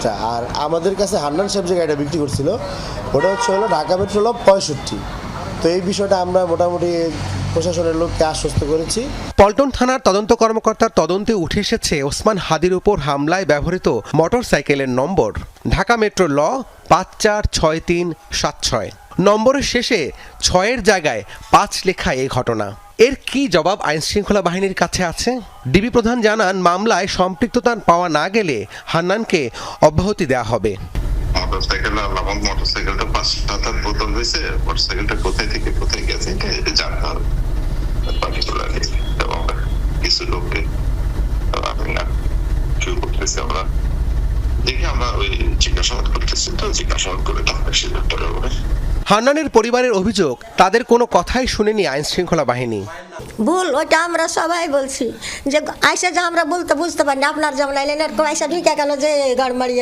একটা, আর আমাদের কাছে হান্নান সাহেব যে গাড়িটা বিক্রি করছিল ওটা হলো ঢাকা মেট্রো ল 65। তো এই বিষয়টা আমরা মোটামুটি প্রশাসনের লোককে আশ্বস্ত করেছি। পল্টন থানার তদন্ত কর্মকর্তার তদন্তে উঠে এসেছে ওসমান হাদির উপর হামলায় ব্যবহৃত মোটরসাইকেলের নম্বর ঢাকা মেট্রো ল 546376। নম্বরের শেষে 6-এর জায়গায় 5 লেখা এই ঘটনা। এর কি জবাব আইনশৃঙ্খলা বাহিনীর কাছে আছে? ডিবি প্রধান জানান, মামলায় সম্পৃক্ততা পাওয়া না গেলে হান্নানকে অব্যাহতি দেওয়া হবে। মোটরসাইকেলটা 5-7 বোতল হয়েছে, মোটরসাইকেলটা কোথায় থেকে কোথায় গেছে এটা জানতে হবে পার্টিকুলারলি। এবং কিছু লোককে আমি না শুরু করতেছি, আমরা দেখি, আমরা ওই জিজ্ঞাসাবাদ করতেছি, তো জিজ্ঞাসাবাদ করে তারপরে সিদ্ধান্ত নেব। হান্নানের পরিবারের অভিযোগ, তাদের কোনো কথাই শুনেনি আইনশৃঙ্খলা বাহিনী। ভুল, ওইটা আমরা সবাই বলছি যে আইসা যে আমরা বলতে বুঝতে পারিনি, আপনার যেমন আইলেন এরকম আইসা ঢুকে গেল যে গাড় মারিয়ে